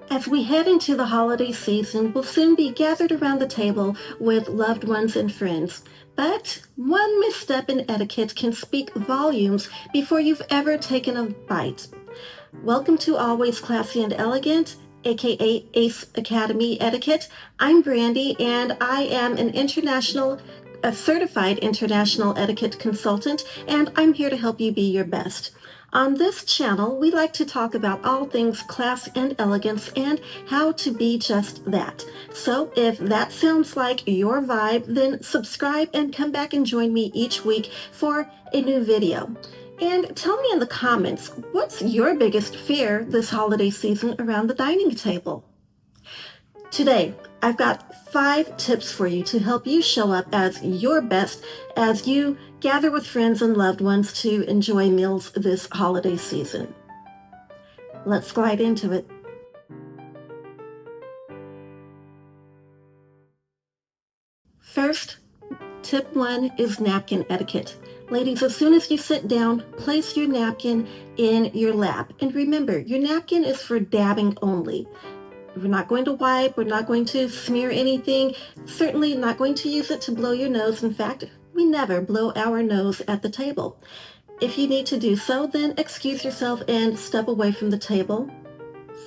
As we head into the holiday season, we'll soon be gathered around the table with loved ones and friends. But one misstep in etiquette can speak volumes before you've ever taken a bite. Welcome to Always Classy and Elegant, aka ACE Academy Etiquette. I'm Brandy, and I am a certified international etiquette consultant, and I'm here to help you be your best. On this channel, we like to talk about all things class and elegance and how to be just that. So if that sounds like your vibe, then subscribe and come back and join me each week for a new video. And tell me in the comments, what's your biggest fear this holiday season around the dining table? Today, I've got 5 tips for you to help you show up as your best as you gather with friends and loved ones to enjoy meals this holiday season. Let's glide into it. First, tip 1 is napkin etiquette. Ladies, as soon as you sit down, place your napkin in your lap. And remember, your napkin is for dabbing only. We're not going to wipe, we're not going to smear anything, certainly not going to use it to blow your nose. In fact, we never blow our nose at the table. If you need to do so, then excuse yourself and step away from the table,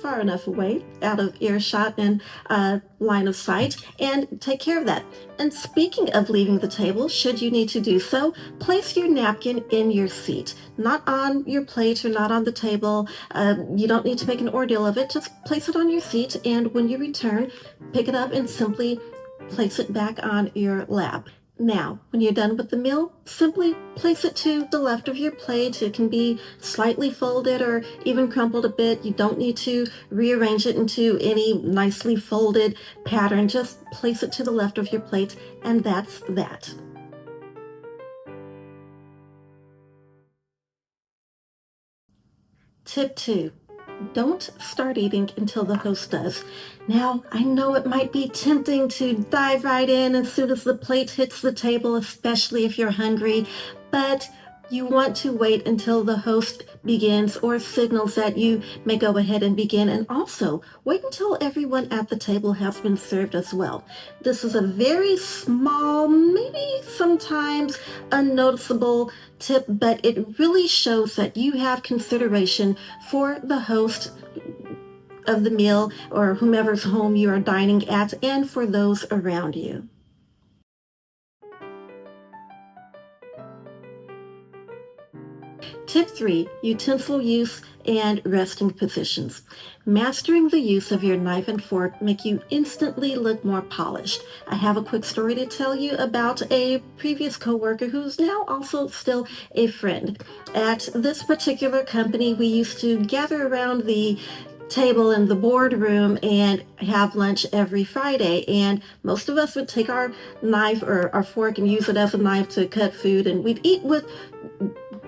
far enough away, out of earshot and line of sight, and take care of that. And speaking of leaving the table, should you need to do so, place your napkin in your seat, not on your plate or not on the table. You don't need to make an ordeal of it. Just place it on your seat, and when you return, pick it up and simply place it back on your lap. Now, when you're done with the meal, simply place it to the left of your plate. It can be slightly folded or even crumpled a bit. You don't need to rearrange it into any nicely folded pattern. Just place it to the left of your plate, and that's that. Tip 2. Don't start eating until the host does. Now, I know it might be tempting to dive right in as soon as the plate hits the table, especially if you're hungry, but you want to wait until the host begins or signals that you may go ahead and begin, and also wait until everyone at the table has been served as well. This is a very small, maybe sometimes unnoticeable tip, but it really shows that you have consideration for the host of the meal or whomever's home you are dining at and for those around you. Tip 3, utensil use and resting positions. Mastering the use of your knife and fork make you instantly look more polished. I have a quick story to tell you about a previous coworker who's now also still a friend. At this particular company, we used to gather around the table in the boardroom and have lunch every Friday, and most of us would take our knife or our fork and use it as a knife to cut food, and we'd eat with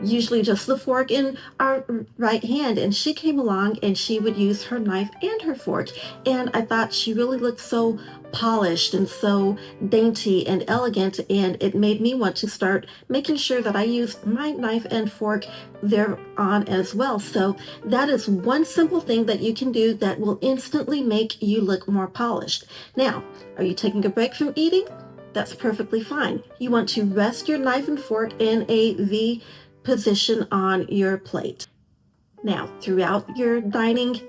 usually just the fork in our right hand. And she came along and she would use her knife and her fork, and I thought she really looked so polished and so dainty and elegant, and it made me want to start making sure that I use my knife and fork thereon as well. So that is one simple thing that you can do that will instantly make you look more polished. Now, are you taking a break from eating? That's perfectly fine. You want to rest your knife and fork in a V position on your plate. Now, throughout your dining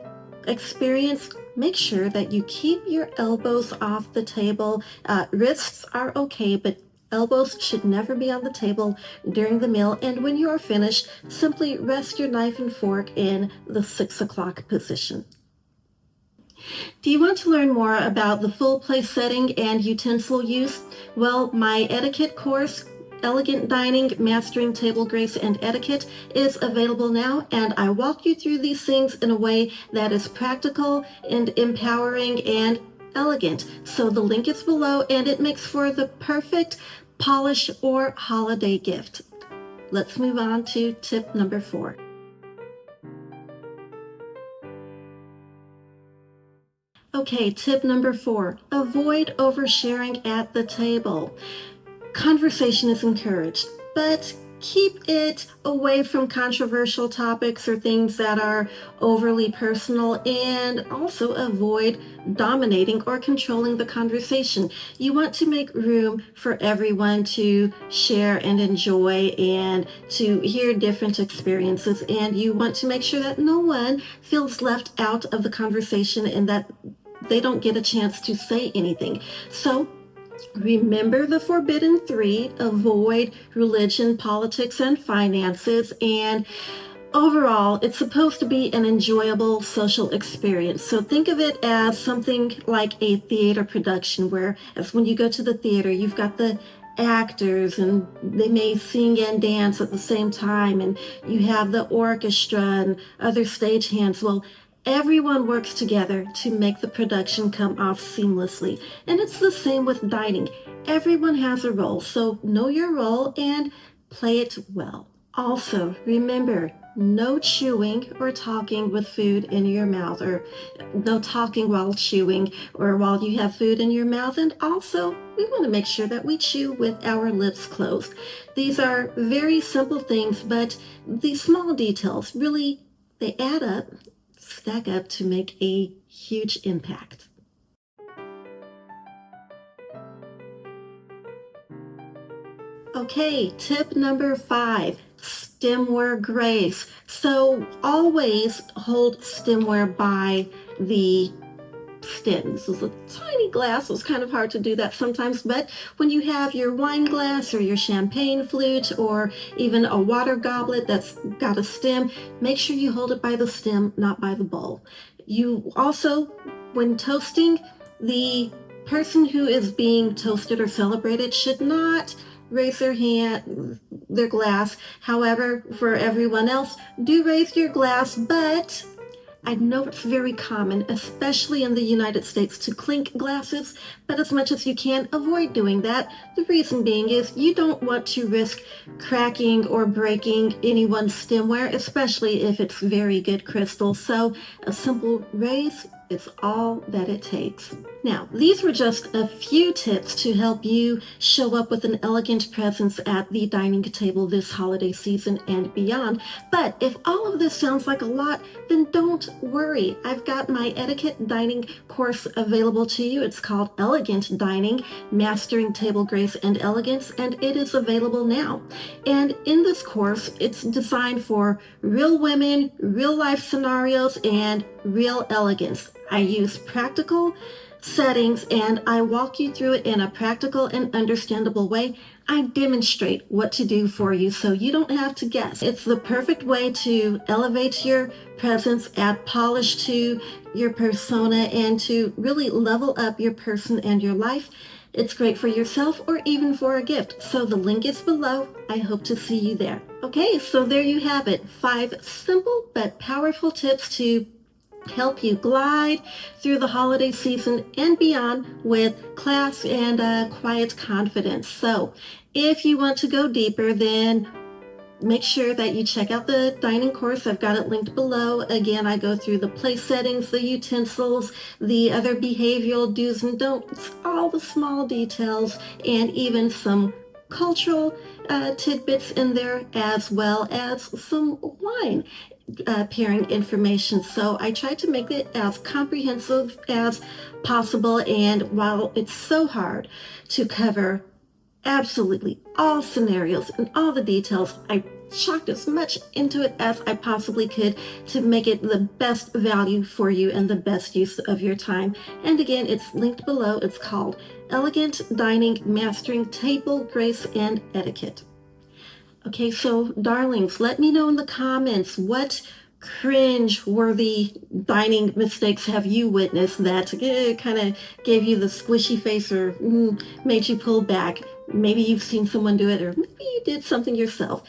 experience, make sure that you keep your elbows off the table. Wrists are okay, but elbows should never be on the table during the meal. And when you are finished, simply rest your knife and fork in the 6 o'clock position. Do you want to learn more about the full place setting and utensil use? Well, my etiquette course, Elegant Dining, Mastering Table Grace and Etiquette, is available now, and I walk you through these things in a way that is practical and empowering and elegant. So the link is below, and it makes for the perfect polish or holiday gift. Let's move on to tip number 4. Okay, tip number 4, avoid oversharing at the table. Conversation is encouraged, but keep it away from controversial topics or things that are overly personal, and also avoid dominating or controlling the conversation. You want to make room for everyone to share and enjoy and to hear different experiences, and you want to make sure that no one feels left out of the conversation and that they don't get a chance to say anything. So remember the forbidden three: avoid religion, politics, and finances. And overall, it's supposed to be an enjoyable social experience. So think of it as something like a theater production, where as when you go to the theater, you've got the actors and they may sing and dance at the same time, and you have the orchestra and other stagehands. Well, everyone works together to make the production come off seamlessly. And it's the same with dining. Everyone has a role, so know your role and play it well. Also, remember, no chewing or talking with food in your mouth, or no talking while chewing or while you have food in your mouth. And also, we want to make sure that we chew with our lips closed. These are very simple things, but these small details really, they add up, stack up to make a huge impact. Okay, tip number 5, stemware grace. So always hold stemware by the stem. This is a tiny glass, so it's kind of hard to do that sometimes, but when you have your wine glass or your champagne flute or even a water goblet that's got a stem, make sure you hold it by the stem, not by the bowl. You also, when toasting, the person who is being toasted or celebrated should not raise their glass. However, for everyone else, do raise your glass, but I know it's very common, especially in the United States, to clink glasses, but as much as you can, avoid doing that. The reason being is you don't want to risk cracking or breaking anyone's stemware, especially if it's very good crystal. So a simple raise is all that it takes. Now, these were just a few tips to help you show up with an elegant presence at the dining table this holiday season and beyond. But if all of this sounds like a lot, then don't worry. I've got my etiquette dining course available to you. It's called Elegant Dining, Mastering Table Grace and Elegance, and it is available now. And in this course, it's designed for real women, real life scenarios, and real elegance. I use practical settings and I walk you through it in a practical and understandable way. I demonstrate what to do for you so you don't have to guess. It's the perfect way to elevate your presence, add polish to your persona, and to really level up your person and your life. It's great for yourself or even for a gift. So the link is below. I hope to see you there. Okay, so there you have it. 5 simple but powerful tips to help you glide through the holiday season and beyond with class and quiet confidence. So if you want to go deeper, then make sure that you check out the dining course. I've got it linked below. Again, I go through the place settings, the utensils, the other behavioral do's and don'ts, all the small details, and even some cultural tidbits in there, as well as some wine pairing information. So I try to make it as comprehensive as possible, and while it's so hard to cover absolutely all scenarios and all the details, I chocked as much into it as I possibly could to make it the best value for you and the best use of your time. And again, it's linked below. It's called Elegant Dining, Mastering Table Grace and Etiquette. Okay, so darlings, let me know in the comments, what cringe-worthy dining mistakes have you witnessed that kind of gave you the squishy face or made you pull back? Maybe you've seen someone do it, or maybe you did something yourself.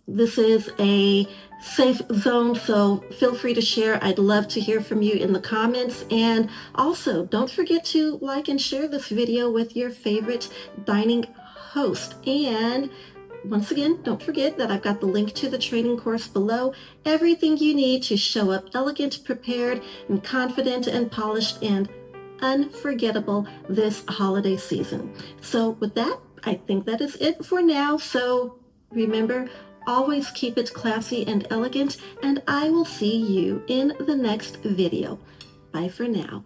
This is a safe zone, so feel free to share. I'd love to hear from you in the comments. And also, don't forget to like and share this video with your favorite dining host. And once again, don't forget that I've got the link to the training course below. Everything you need to show up elegant, prepared, and confident and polished and unforgettable this holiday season. So with that, I think that is it for now. So Remember, always keep it classy and elegant, and I will see you in the next video. Bye for now.